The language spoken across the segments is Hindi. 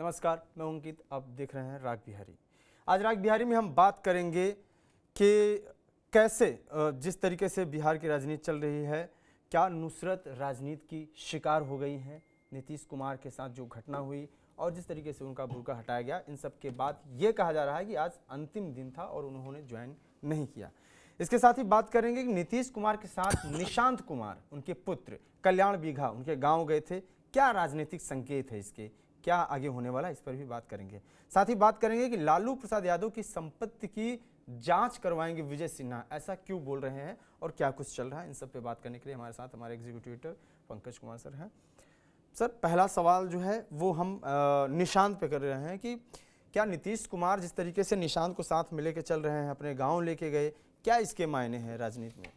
नमस्कार, मैं अंकित। आप देख रहे हैं राग बिहारी। आज राग बिहारी में हम बात करेंगे कि कैसे जिस तरीके से बिहार की राजनीति चल रही है, क्या नुसरत राजनीति की शिकार हो गई हैं। नीतीश कुमार के साथ जो घटना हुई और जिस तरीके से उनका बुर्का हटाया गया, इन सब के बाद ये कहा जा रहा है कि आज अंतिम दिन था और उन्होंने ज्वाइन नहीं किया। इसके साथ ही बात करेंगे कि नीतीश कुमार के साथ निशांत कुमार, उनके पुत्र कल्याण बीघा, उनके गांव गए थे। क्या राजनीतिक संकेत है इसके, क्या आगे होने वाला है, इस पर भी बात करेंगे। साथ ही बात करेंगे कि लालू प्रसाद यादव की संपत्ति की जांच करवाएंगे विजय सिन्हा, ऐसा क्यों बोल रहे हैं और क्या कुछ चल रहा है। इन सब पे बात करने के लिए हमारे साथ हमारे executive editor Pankaj Kumar sir हैं। सर, पहला सवाल जो है वो हम निशांत पे कर रहे हैं कि क्या नीतीश कुमार जिस तरीके से निशांत को साथ में लेके चल रहे हैं, अपने गाँव लेके गए, क्या इसके मायने हैं राजनीति में?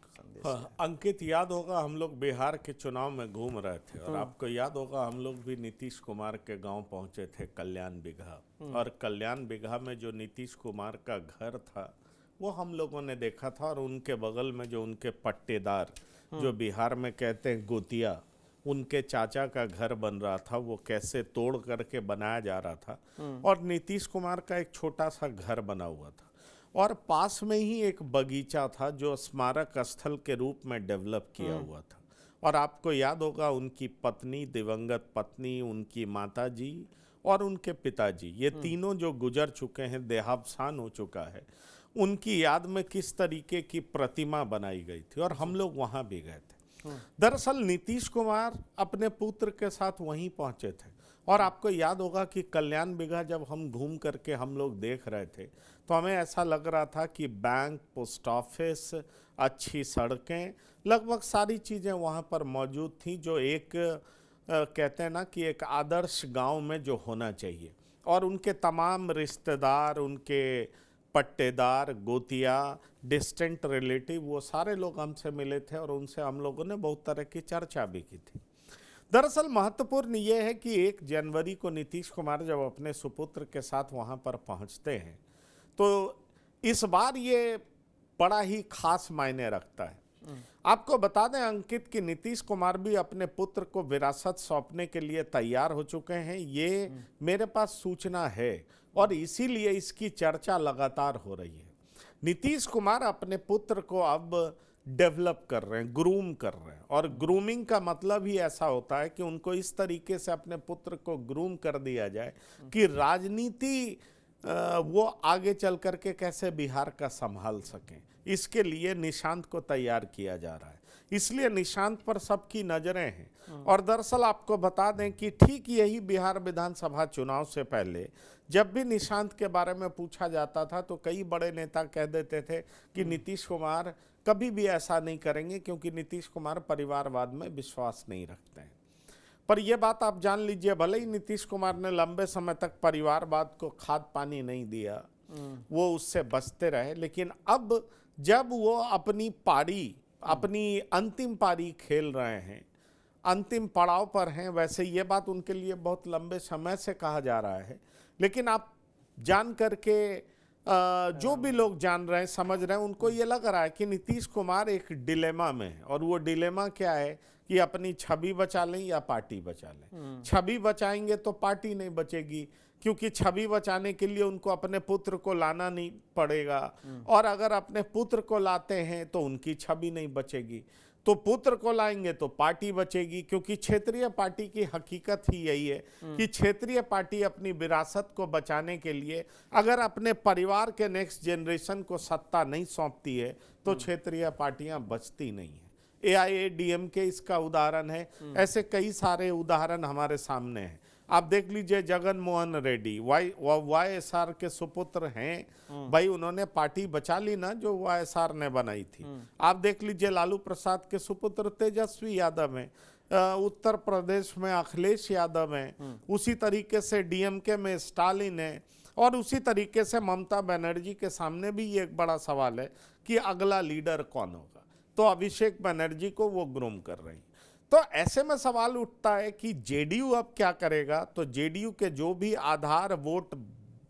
हाँ, अंकित, याद होगा हम लोग बिहार के चुनाव में घूम रहे थे और आपको याद होगा हम लोग भी नीतीश कुमार के गांव पहुंचे थे कल्याण बिघा, और कल्याण बिघा में जो नीतीश कुमार का घर था वो हम लोगों ने देखा था, और उनके बगल में जो उनके पट्टेदार, जो बिहार में कहते हैं गोतिया, उनके चाचा का घर बन रहा था, वो कैसे तोड़ करके बनाया जा रहा था, और नीतीश कुमार का एक छोटा सा घर बना हुआ था, और पास में ही एक बगीचा था जो स्मारक स्थल के रूप में डेवलप किया हुआ था। और आपको याद होगा उनकी पत्नी, दिवंगत पत्नी, उनकी माताजी और उनके पिताजी, ये तीनों जो गुजर चुके हैं, देहावसान हो चुका है, उनकी याद में किस तरीके की प्रतिमा बनाई गई थी, और हम लोग वहाँ भी गए थे। दरअसल नीतीश कुमार अपने पुत्र के साथ वहीं पहुँचे थे, और आपको याद होगा कि कल्याण बिघा जब हम घूम करके हम लोग देख रहे थे तो हमें ऐसा लग रहा था कि बैंक, पोस्ट ऑफिस, अच्छी सड़कें, लगभग सारी चीज़ें वहाँ पर मौजूद थी जो एक कहते हैं ना कि एक आदर्श गांव में जो होना चाहिए। और उनके तमाम रिश्तेदार, उनके पट्टेदार, गोतिया, डिस्टेंट रिलेटिव, वो सारे लोग हमसे मिले थे और उनसे हम लोगों ने बहुत तरह की चर्चा भी की थी। दरअसल महत्वपूर्ण ये है कि 1 जनवरी को नीतीश कुमार जब अपने सुपुत्र के साथ वहाँ पर पहुँचते हैं तो इस बार ये बड़ा ही खास मायने रखता है। आपको बता दें अंकित कि नीतीश कुमार भी अपने पुत्र को विरासत सौंपने के लिए तैयार हो चुके हैं, ये मेरे पास सूचना है, और इसीलिए इसकी चर्चा लगातार हो रही है। नीतीश कुमार अपने पुत्र को अब डेवलप कर रहे हैं, ग्रूम कर रहे हैं, और ग्रूमिंग का मतलब ही ऐसा होता है कि उनको इस तरीके से अपने पुत्र को ग्रूम कर दिया जाए कि राजनीति वो आगे चल करके कैसे बिहार का संभाल सकें। इसके लिए निशांत को तैयार किया जा रहा है, इसलिए निशांत पर सबकी नजरें हैं। और दरअसल आपको बता दें कि ठीक यही बिहार विधानसभा चुनाव से पहले जब भी निशांत के बारे में पूछा जाता था तो कई बड़े नेता कह देते थे कि नीतीश कुमार कभी भी ऐसा नहीं करेंगे क्योंकि नीतीश कुमार परिवारवाद में विश्वास नहीं रखते हैं। पर यह बात आप जान लीजिए, भले ही नीतीश कुमार ने लंबे समय तक परिवारवाद को खाद पानी नहीं दिया, वो उससे बचते रहे, लेकिन अब जब वो अपनी पारी, अपनी अंतिम पारी खेल रहे हैं, अंतिम पड़ाव पर हैं, वैसे ये बात उनके लिए बहुत लंबे समय से कहा जा रहा है, लेकिन आप जान करके जो भी लोग जान रहे हैं, समझ रहे हैं, उनको ये लग रहा है कि नीतीश कुमार एक डिलेमा में है। और वो डिलेमा क्या है कि अपनी छवि बचा लें या पार्टी बचा लें। छवि बचाएंगे तो पार्टी नहीं बचेगी, क्योंकि छवि बचाने के लिए उनको अपने पुत्र को लाना नहीं पड़ेगा, और अगर अपने पुत्र को लाते हैं तो उनकी छवि नहीं बचेगी। तो पुत्र को लाएंगे तो पार्टी बचेगी, क्योंकि क्षेत्रीय पार्टी की हकीकत ही यही है कि क्षेत्रीय पार्टी अपनी विरासत को बचाने के लिए अगर अपने परिवार के नेक्स्ट जनरेशन को सत्ता नहीं सौंपती है तो क्षेत्रीय पार्टियां बचती नहीं है। AIADMK इसका उदाहरण है, ऐसे कई सारे उदाहरण हमारे सामने हैं। आप देख लीजिए जगन मोहन रेड्डी YSR के सुपुत्र हैं, भाई उन्होंने पार्टी बचा ली ना जो YSR ने बनाई थी। आप देख लीजिए लालू प्रसाद के सुपुत्र तेजस्वी यादव हैं, उत्तर प्रदेश में अखिलेश यादव हैं, उसी तरीके से DMK में स्टालिन है, और उसी तरीके से ममता बनर्जी के सामने भी ये एक बड़ा सवाल है कि अगला लीडर कौन होगा। तो अभिषेक बनर्जी को वो ग्रूम कर रही। तो ऐसे में सवाल उठता है कि JDU अब क्या करेगा। तो JDU के जो भी आधार वोट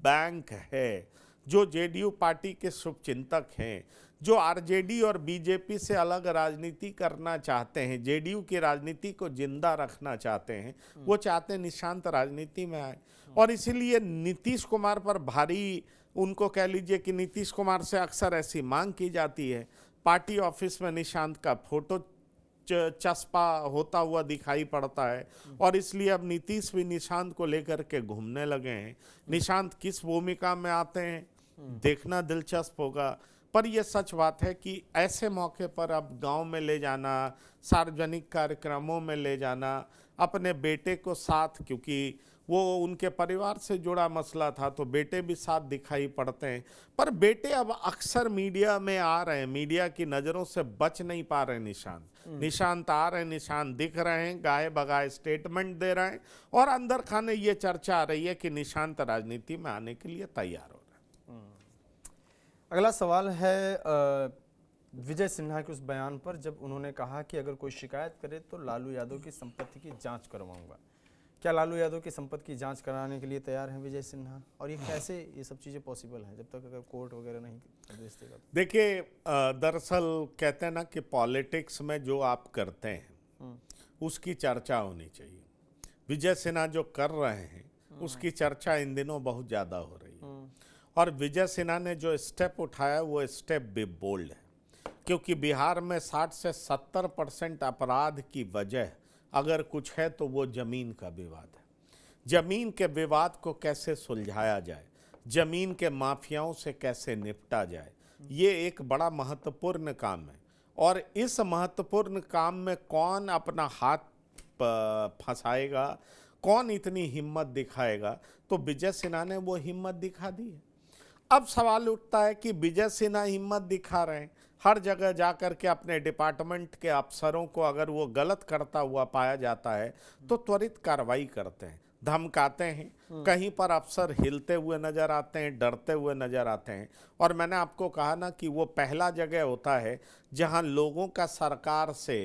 बैंक है, जो JDU पार्टी के शुभचिंतक हैं, जो RJD और BJP से अलग राजनीति करना चाहते हैं, JDU की राजनीति को जिंदा रखना चाहते हैं, वो चाहते हैं निशांत राजनीति में आए। और इसीलिए नीतीश कुमार पर भारी, उनको कह लीजिए कि नीतीश कुमार से अक्सर ऐसी मांग की जाती है। पार्टी ऑफिस में निशांत का फोटो चस्पा होता हुआ दिखाई पड़ता है और इसलिए अब नीतीश भी निशांत को लेकर के घूमने लगे हैं। निशांत किस भूमिका में आते हैं देखना दिलचस्प होगा, पर यह सच बात है कि ऐसे मौके पर अब गांव में ले जाना, सार्वजनिक कार्यक्रमों में ले जाना, अपने बेटे को साथ, क्योंकि वो उनके परिवार से जुड़ा मसला था तो बेटे भी साथ दिखाई पड़ते हैं, पर बेटे अब अक्सर मीडिया में आ रहे हैं, मीडिया की नज़रों से बच नहीं पा रहे। निशांत आ रहे हैं, निशांत दिख रहे हैं, गाए बगाए स्टेटमेंट दे रहे हैं और अंदर खाने ये चर्चा आ रही है कि निशांत राजनीति में आने के लिए तैयार हो रहे हैं। अगला सवाल है विजय सिन्हा के उस बयान पर जब उन्होंने कहा कि अगर कोई शिकायत करे तो लालू यादव की संपत्ति की जांच करवाऊंगा। क्या लालू यादव की संपत्ति की जांच कराने के लिए तैयार हैं विजय सिन्हा? और ये कैसे ये सब चीज़ें पॉसिबल हैं जब तक अगर कोर्ट वगैरह नहीं आदेश देगा? देखिए, दरअसल कहते हैं ना कि पॉलिटिक्स में जो आप करते हैं उसकी चर्चा होनी चाहिए। विजय सिन्हा जो कर रहे हैं उसकी चर्चा इन दिनों बहुत ज़्यादा हो रही है और विजय सिन्हा ने जो स्टेप उठाया वो स्टेप भी बोल्ड है, क्योंकि बिहार में 60 से 70% अपराध की वजह अगर कुछ है तो वो जमीन का विवाद है। जमीन के विवाद को कैसे सुलझाया जाए, जमीन के माफियाओं से कैसे निपटा जाए, ये एक बड़ा महत्वपूर्ण काम है और इस महत्वपूर्ण काम में कौन अपना हाथ फंसाएगा, कौन इतनी हिम्मत दिखाएगा, तो विजय सिन्हा ने वो हिम्मत दिखा दी है। अब सवाल उठता है कि विजय सिन्हा हिम्मत दिखा रहे हैं, हर जगह जाकर के अपने डिपार्टमेंट के अफसरों को अगर वो गलत करता हुआ पाया जाता है तो त्वरित कार्रवाई करते हैं, धमकाते हैं, कहीं पर अफसर हिलते हुए नजर आते हैं, डरते हुए नजर आते हैं। और मैंने आपको कहा ना कि वो पहला जगह होता है जहां लोगों का सरकार से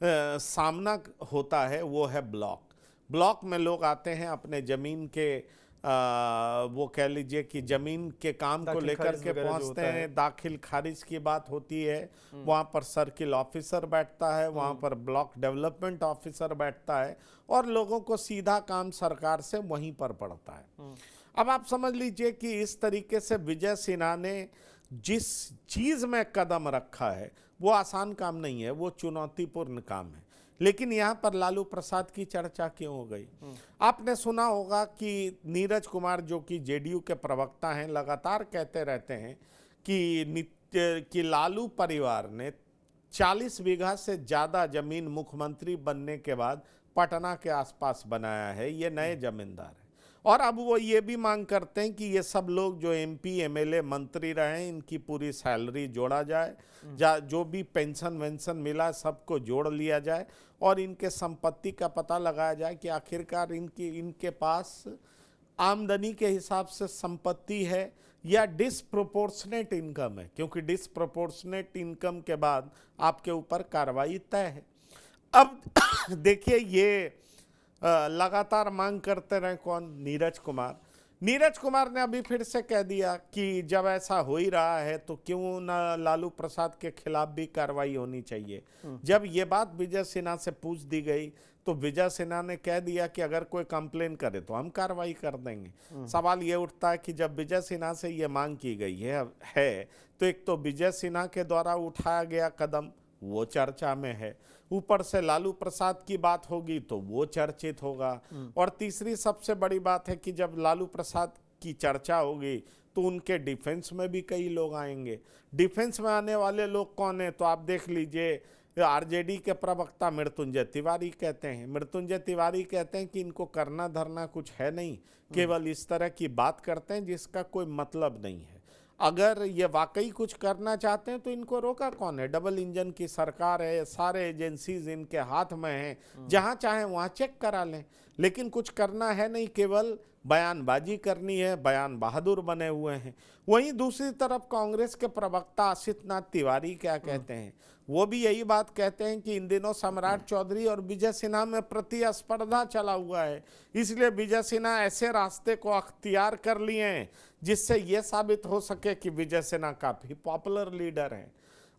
सामना होता है, वो है ब्लॉक में लोग आते हैं अपने ज़मीन के वो कह लीजिए कि जमीन के काम को लेकर के पहुंचते हैं, दाखिल खारिज की बात होती है, वहां पर सर्किल ऑफिसर बैठता है, वहां पर ब्लॉक डेवलपमेंट ऑफिसर बैठता है और लोगों को सीधा काम सरकार से वहीं पर पड़ता है। अब आप समझ लीजिए कि इस तरीके से विजय सिन्हा ने जिस चीज में कदम रखा है वो आसान काम नहीं है, वो चुनौतीपूर्ण काम है। लेकिन यहाँ पर लालू प्रसाद की चर्चा क्यों हो गई? आपने सुना होगा कि नीरज कुमार जो कि जेडीयू के प्रवक्ता हैं लगातार कहते रहते हैं कि लालू परिवार ने 40 बीघा से ज़्यादा जमीन मुख्यमंत्री बनने के बाद पटना के आसपास बनाया है, ये नए जमींदार हैं। और अब वो ये भी मांग करते हैं कि ये सब लोग जो एमपी एमएलए मंत्री रहे हैं इनकी पूरी सैलरी जोड़ा जाए, जो भी पेंशन वेंशन मिला सबको जोड़ लिया जाए और इनके संपत्ति का पता लगाया जाए कि आखिरकार इनके पास आमदनी के हिसाब से संपत्ति है या डिसप्रोपोर्शनेट इनकम है, क्योंकि डिसप्रोपोर्शनेट इनकम के बाद आपके ऊपर कार्रवाई तय है। अब देखिए ये लगातार मांग करते रहे कौन? नीरज कुमार ने अभी फिर से कह दिया कि जब ऐसा हो ही रहा है तो क्यों ना लालू प्रसाद के खिलाफ भी कार्रवाई होनी चाहिए। जब ये बात विजय सिन्हा से पूछ दी गई तो विजय सिन्हा ने कह दिया कि अगर कोई कंप्लेन करे तो हम कार्रवाई कर देंगे। सवाल ये उठता है कि जब विजय सिन्हा से ये मांग की गई है तो एक तो विजय सिन्हा के द्वारा उठाया गया कदम वो चर्चा में है, ऊपर से लालू प्रसाद की बात होगी तो वो चर्चित होगा, और तीसरी सबसे बड़ी बात है कि जब लालू प्रसाद की चर्चा होगी तो उनके डिफेंस में भी कई लोग आएंगे। डिफेंस में आने वाले लोग कौन है? तो आप देख लीजिए, आरजेडी के प्रवक्ता मृत्युंजय तिवारी कहते हैं कि इनको करना धरना कुछ है नहीं, केवल इस तरह की बात करते हैं जिसका कोई मतलब नहीं है। अगर ये वाकई कुछ करना चाहते हैं तो इनको रोका कौन है? डबल इंजन की सरकार है, सारे एजेंसीज इनके हाथ में हैं, जहां चाहे वहां चेक करा लें। लेकिन कुछ करना है नहीं, केवल बयानबाजी करनी है, बयान बहादुर बने हुए हैं। वहीं दूसरी तरफ कांग्रेस के प्रवक्ता आशीष नाथ तिवारी क्या कहते हैं? वो भी यही बात कहते हैं कि इन दिनों सम्राट चौधरी और विजय सिन्हा में प्रतिस्पर्धा चला हुआ है, इसलिए विजय सिन्हा ऐसे रास्ते को अख्तियार कर लिए हैं जिससे ये साबित हो सके कि विजय सिन्हा काफी पॉपुलर लीडर हैं।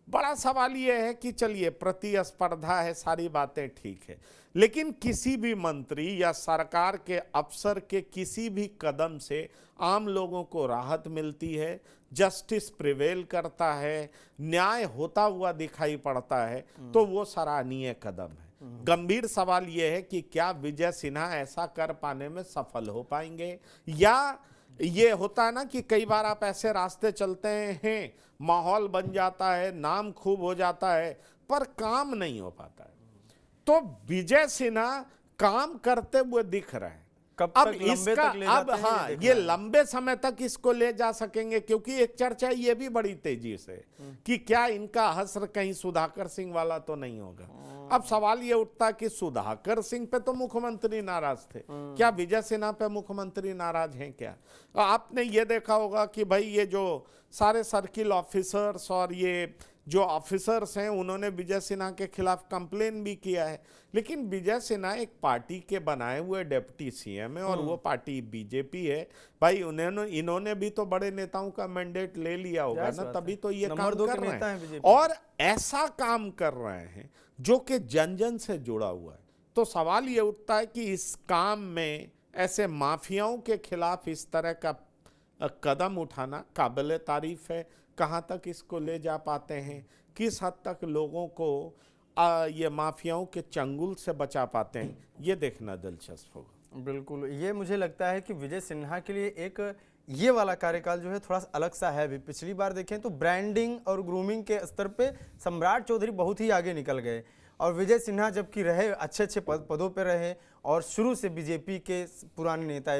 बड़ा सवाल ये है कि चलिए प्रतिस्पर्धा है, सारी बातें ठीक है, लेकिन किसी भी मंत्री या सरकार के अफसर के किसी भी कदम से आम लोगों को राहत मिलती है, जस्टिस प्रिवेल करता है, न्याय होता हुआ दिखाई पड़ता है, तो वो सराहनीय कदम है। गंभीर सवाल यह है कि क्या विजय सिन्हा ऐसा कर पाने में सफल हो पाएंगे, या ये होता है ना कि कई बार आप ऐसे रास्ते चलते हैं, माहौल बन जाता है, नाम खूब हो जाता है, पर काम नहीं हो पाता है। तो विजय सिन्हा काम करते हुए दिख रहे हैं। कब अब तक लंबे इसका तक ले अब जाते हैं, हाँ, देखना ये है। लंबे समय तक इसको ले जा सकेंगे, क्योंकि एक चर्चा ये भी बड़ी तेजी से कि क्या इनका हश्र कहीं सुधाकर सिंह वाला तो नहीं होगा। अब सवाल ये उठता कि सुधाकर सिंह पे तो मुख्यमंत्री नाराज थे, क्या विजय सिन्हा पे मुख्यमंत्री नाराज हैं क्या? आपने ये देखा होगा कि भाई ये जो सारे सर्किल ऑफिसर्स और ये जो ऑफिसर्स हैं, उन्होंने विजय सिन्हा के खिलाफ कंप्लेन भी किया है, लेकिन विजय सिन्हा एक पार्टी के बनाए हुए डिप्टी सीएम है और वो पार्टी बीजेपी है। भाई इन्होंने भी तो बड़े नेताओं का मैंडेट ले लिया होगा ना, तभी तो ये काम कर रहे हैं और ऐसा काम कर रहे हैं जो कि जन जन से जुड़ा हुआ है। तो सवाल ये उठता है कि इस काम में ऐसे माफियाओं के खिलाफ इस तरह का कदम उठाना काबिल तारीफ है। कहाँ तक इसको ले जा पाते हैं, किस हद तक लोगों को ये माफियाओं के चंगुल से बचा पाते हैं, ये देखना दिलचस्प होगा। बिल्कुल, ये मुझे लगता है कि विजय सिन्हा के लिए एक ये वाला कार्यकाल जो है थोड़ा सा अलग सा है। भी पिछली बार देखें तो ब्रांडिंग और ग्रूमिंग के स्तर पे सम्राट चौधरी बहुत ही आगे निकल गए, और विजय सिन्हा जबकि रहे अच्छे अच्छे पदों पे रहे और शुरू से बीजेपी के पुराने नेता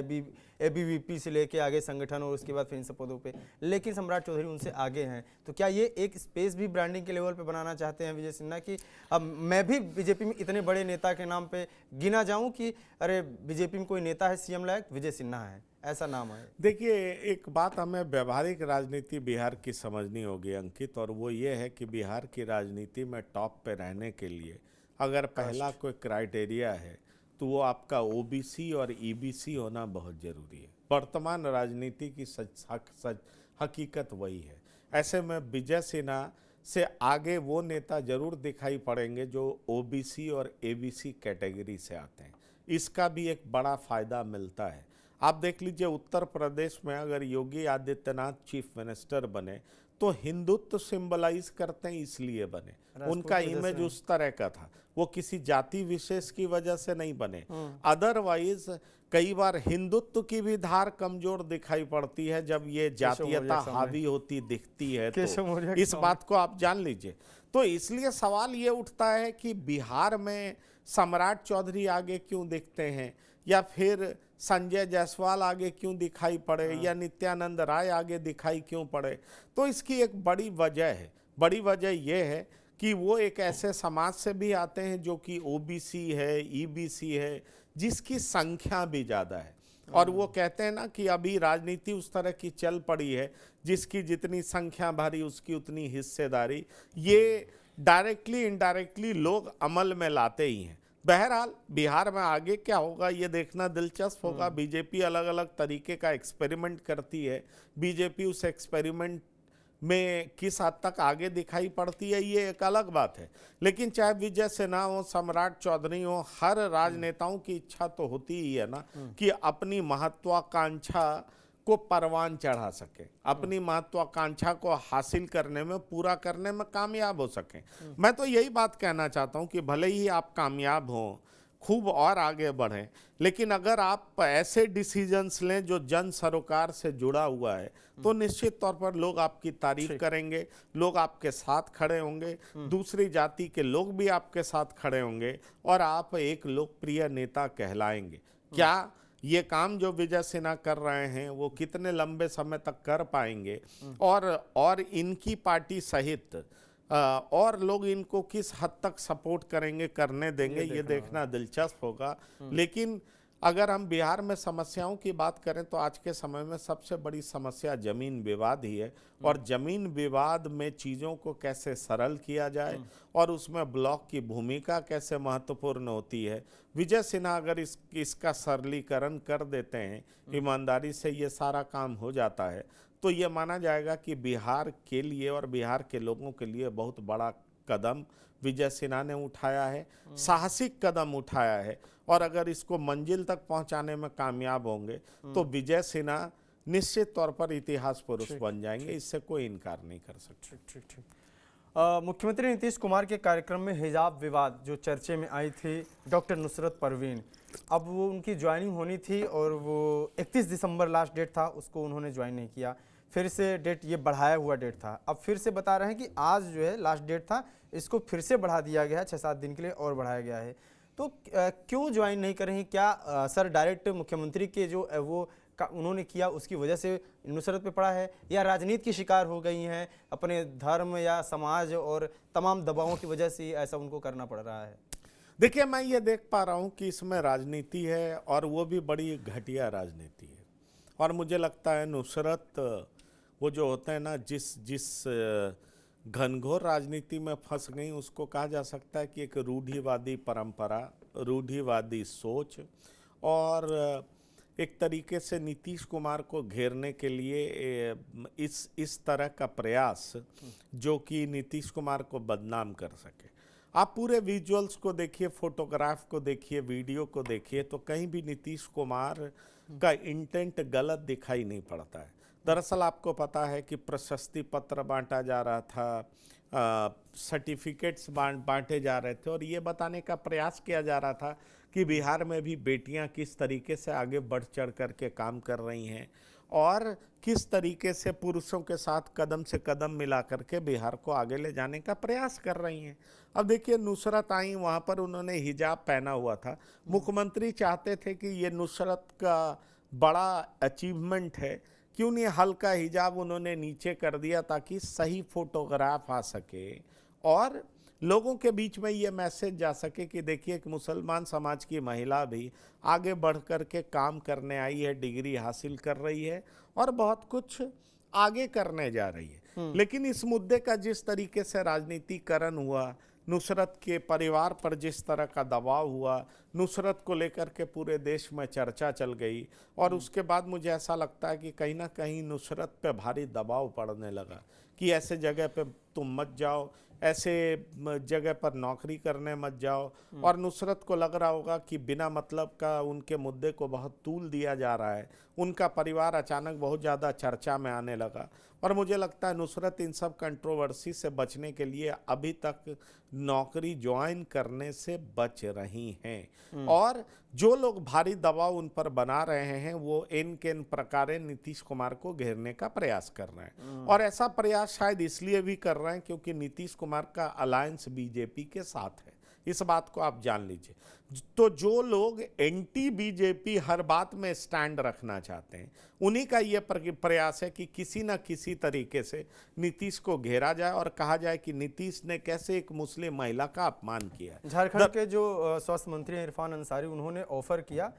एबीवीपी से लेके आगे संगठन और उसके बाद फिर इन सब पदों पे, लेकिन सम्राट चौधरी उनसे आगे हैं। तो क्या ये एक स्पेस भी ब्रांडिंग के लेवल पे बनाना चाहते हैं विजय सिन्हा की अब मैं भी बीजेपी में इतने बड़े नेता के नाम पे गिना जाऊं कि अरे बीजेपी में कोई नेता है सीएम लायक, विजय सिन्हा है, ऐसा नाम है? देखिए, एक बात हमें व्यवहारिक राजनीति बिहार की समझनी होगी अंकित, और वो ये है कि बिहार की राजनीति में टॉप पे रहने के लिए अगर पहला कोई क्राइटेरिया है तो वो आपका ओबीसी और ईबीसी होना बहुत जरूरी है। वर्तमान राजनीति की सच हकीकत वही है। ऐसे में विजय सिन्हा से आगे वो नेता जरूर दिखाई पड़ेंगे जो ओबीसी और एबीसी कैटेगरी से आते हैं। इसका भी एक बड़ा फायदा मिलता है। आप देख लीजिए, उत्तर प्रदेश में अगर योगी आदित्यनाथ चीफ मिनिस्टर बने तो हिंदुत्व सिंबलाइज करते हैं इसलिए बने, उनका इमेज उस तरह का था, वो किसी जाति विशेष की वजह से नहीं बने। अदरवाइज कई बार हिंदुत्व की भी धार कमजोर दिखाई पड़ती है जब ये जातीयता हावी होती दिखती है, तो इस बात को आप जान लीजिए। तो इसलिए सवाल ये उठता है कि बिहार में सम्राट चौधरी आगे क्यों दिखते हैं, या फिर संजय जायसवाल आगे क्यों दिखाई पड़े, या नित्यानंद राय आगे दिखाई क्यों पड़े। तो इसकी एक बड़ी वजह है। बड़ी वजह यह है कि वो एक ऐसे समाज से भी आते हैं जो कि ओबीसी है, ईबीसी है, जिसकी संख्या भी ज़्यादा है। और वो कहते हैं ना कि अभी राजनीति उस तरह की चल पड़ी है, जिसकी जितनी संख्या भारी उसकी उतनी हिस्सेदारी। ये डायरेक्टली इनडायरेक्टली लोग अमल में लाते ही हैं। बहरहाल बिहार में आगे क्या होगा ये देखना दिलचस्प होगा। बीजेपी अलग अलग तरीके का एक्सपेरिमेंट करती है, बीजेपी उस एक्सपेरिमेंट में किस हद तक आगे दिखाई पड़ती है ये एक अलग बात है। लेकिन चाहे विजय सिन्हा हो, सम्राट चौधरी हो, हर राजनेताओं की इच्छा तो होती ही है ना कि अपनी महत्वाकांक्षा को परवान चढ़ा सके, अपनी महत्वाकांक्षा को हासिल करने में, पूरा करने में कामयाब हो सके। मैं तो यही बात कहना चाहता हूं कि भले ही आप कामयाब हों, खूब और आगे बढ़ें, लेकिन अगर आप ऐसे डिसीजंस लें जो जन सरोकार से जुड़ा हुआ है तो निश्चित तौर पर लोग आपकी तारीफ करेंगे, लोग आपके साथ खड़े होंगे, दूसरी जाति के लोग भी आपके साथ खड़े होंगे और आप एक लोकप्रिय नेता कहलाएंगे। क्या ये काम जो विजय सिन्हा कर रहे हैं वो कितने लंबे समय तक कर पाएंगे, और इनकी पार्टी सहित और लोग इनको किस हद तक सपोर्ट करेंगे, करने देंगे, ये देखना दिलचस्प होगा। लेकिन अगर हम बिहार में समस्याओं की बात करें तो आज के समय में सबसे बड़ी समस्या जमीन विवाद ही है, और जमीन विवाद में चीज़ों को कैसे सरल किया जाए और उसमें ब्लॉक की भूमिका कैसे महत्वपूर्ण होती है। विजय सिन्हा अगर इसका सरलीकरण कर देते हैं, ईमानदारी से ये सारा काम हो जाता है, तो ये माना जाएगा कि बिहार के लिए और बिहार के लोगों के लिए बहुत बड़ा कदम विजय सिन्हा ने उठाया है, साहसिक कदम उठाया है। और अगर इसको मंजिल तक पहुंचाने में कामयाब होंगे तो विजय सिन्हा निश्चित तौर पर इतिहास पुरुष बन जाएंगे, इससे कोई इनकार नहीं कर सकते। ठीक ठीक। मुख्यमंत्री नीतीश कुमार के कार्यक्रम में हिजाब विवाद जो चर्चे में आई थी, डॉक्टर नुसरत परवीन, अब वो उनकी ज्वाइनिंग होनी थी और वो 31 दिसंबर लास्ट डेट था, उसको उन्होंने ज्वाइन नहीं किया। फिर से डेट, ये बढ़ाया हुआ डेट था, अब फिर से बता रहे हैं कि आज जो है लास्ट डेट था, इसको फिर से बढ़ा दिया गया है, 6-7 दिन के लिए और बढ़ाया गया है। तो क्यों ज्वाइन नहीं कर रही? क्या सर डायरेक्ट मुख्यमंत्री के जो वो उन्होंने किया उसकी वजह से नुसरत पे पड़ा है, या राजनीति की शिकार हो गई हैं, अपने धर्म या समाज और तमाम दबावों की वजह से ऐसा उनको करना पड़ रहा है? देखिए, मैं ये देख पा रहा हूँ कि इसमें राजनीति है और वो भी बड़ी घटिया राजनीति है। और मुझे लगता है नुसरत वो जो होते हैं ना, जिस घनघोर राजनीति में फंस गई, उसको कहा जा सकता है कि एक रूढ़िवादी परंपरा, रूढ़िवादी सोच और एक तरीके से नीतीश कुमार को घेरने के लिए इस तरह का प्रयास जो कि नीतीश कुमार को बदनाम कर सके। आप पूरे विजुअल्स को देखिए, फोटोग्राफ को देखिए, वीडियो को देखिए, तो कहीं भी नीतीश कुमार का इंटेंट गलत दिखाई नहीं पड़ता है। दरअसल आपको पता है कि प्रशस्ति पत्र बांटा जा रहा था, सर्टिफिकेट्स बांटे जा रहे थे और ये बताने का प्रयास किया जा रहा था कि बिहार में भी बेटियां किस तरीके से आगे बढ़ चढ़ करके काम कर रही हैं और किस तरीके से पुरुषों के साथ कदम से कदम मिला करके बिहार को आगे ले जाने का प्रयास कर रही हैं। अब देखिए, नुसरत आई, वहाँ पर उन्होंने हिजाब पहना हुआ था। मुख्यमंत्री चाहते थे कि ये नुसरत का बड़ा अचीवमेंट है, क्यों नहीं हल्का हिजाब उन्होंने नीचे कर दिया ताकि सही फोटोग्राफ आ सके और लोगों के बीच में ये मैसेज जा सके कि देखिए कि मुसलमान समाज की महिला भी आगे बढ़ कर के काम करने आई है, डिग्री हासिल कर रही है और बहुत कुछ आगे करने जा रही है। लेकिन इस मुद्दे का जिस तरीके से राजनीतिकरण हुआ, नुसरत के परिवार पर जिस तरह का दबाव हुआ, नुसरत को लेकर के पूरे देश में चर्चा चल गई और उसके बाद मुझे ऐसा लगता है कि कहीं ना कहीं नुसरत पे भारी दबाव पड़ने लगा कि ऐसे जगह पे तुम मत जाओ, ऐसे जगह पर नौकरी करने मत जाओ। और नुसरत को लग रहा होगा कि बिना मतलब का उनके मुद्दे को बहुत तूल दिया जा रहा है, उनका परिवार अचानक बहुत ज़्यादा चर्चा में आने लगा। और मुझे लगता है नुसरत इन सब कंट्रोवर्सी से बचने के लिए अभी तक नौकरी ज्वाइन करने से बच रही हैं और जो लोग भारी दबाव उन पर बना रहे हैं वो इन प्रकारे नीतीश कुमार को घेरने का प्रयास कर रहे हैं। और ऐसा प्रयास शायद इसलिए भी कर रहे हैं क्योंकि नीतीश कुमार का अलायंस बीजेपी के साथ है, इस बात को आप जान लीजिए। तो जो लोग एंटी बीजेपी हर बात में स्टैंड रखना चाहते हैं, उन्हीं का ये प्रयास है कि किसी न किसी तरीके से नीतीश को घेरा जाए और कहा जाए कि नीतीश ने कैसे एक मुस्लिम महिला का अपमान किया। झारखंड के जो स्वास्थ्य मंत्री इरफान अंसारी, उन्होंने ऑफर किया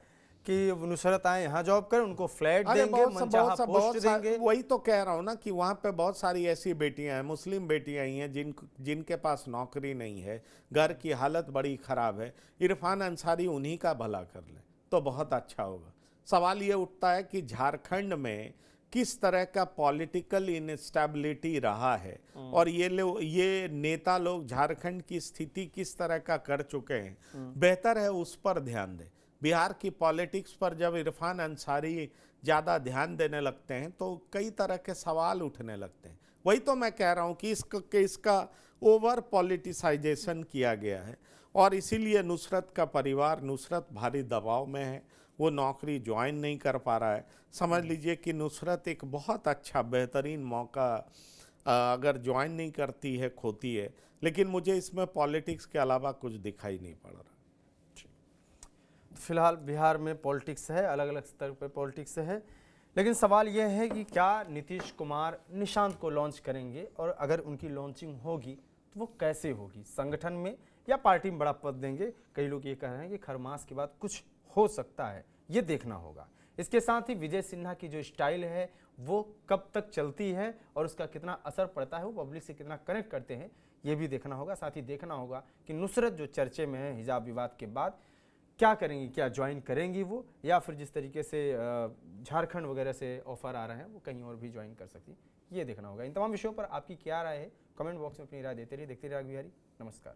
कि नुसरत आए यहाँ जॉब करें, उनको फ्लैट देंगे, मनचाहा पोस्ट देंगे। वही तो कह रहा हूँ ना कि वहाँ पे बहुत सारी ऐसी बेटियां हैं, मुस्लिम बेटियां ही हैं जिनके पास नौकरी नहीं है, घर की हालत बड़ी खराब है। इरफान अंसारी उन्हीं का भला कर ले तो बहुत अच्छा होगा। सवाल ये उठता है कि झारखंड में किस तरह का पॉलिटिकल इनस्टेबिलिटी रहा है और ये नेता लोग झारखंड की स्थिति किस तरह का कर चुके हैं, बेहतर है उस पर ध्यान दें। बिहार की पॉलिटिक्स पर जब इरफान अंसारी ज़्यादा ध्यान देने लगते हैं तो कई तरह के सवाल उठने लगते हैं। वही तो मैं कह रहा हूँ कि इसका ओवर पॉलिटिसाइजेशन किया गया है और इसीलिए नुसरत का परिवार, नुसरत भारी दबाव में है, वो नौकरी ज्वाइन नहीं कर पा रहा है। समझ लीजिए कि नुसरत एक बहुत अच्छा बेहतरीन मौका अगर ज्वाइन नहीं करती है खोती है, लेकिन मुझे इसमें पॉलिटिक्स के अलावा कुछ दिखाई नहीं पड़ रहा। फिलहाल बिहार में पॉलिटिक्स है, अलग अलग स्तर पर पॉलिटिक्स है, लेकिन सवाल यह है कि क्या नीतीश कुमार निशांत को लॉन्च करेंगे और अगर उनकी लॉन्चिंग होगी तो वो कैसे होगी, संगठन में या पार्टी में बड़ा पद देंगे? कई लोग ये कह रहे हैं कि खरमास के बाद कुछ हो सकता है, ये देखना होगा। इसके साथ ही विजय सिन्हा की जो स्टाइल है वो कब तक चलती है और उसका कितना असर पड़ता है, वो पब्लिक से कितना कनेक्ट करते हैं, ये भी देखना होगा। साथ ही देखना होगा कि नुसरत जो चर्चे में है हिजाब विवाद के बाद, क्या करेंगी, क्या ज्वाइन करेंगी वो, या फिर जिस तरीके से झारखंड वगैरह से ऑफर आ रहे हैं वो कहीं और भी ज्वाइन कर सकती, ये देखना होगा। इन तमाम विषयों पर आपकी क्या राय है, कमेंट बॉक्स में अपनी राय देते रहिए। देखते रहिए राग बिहारी। नमस्कार।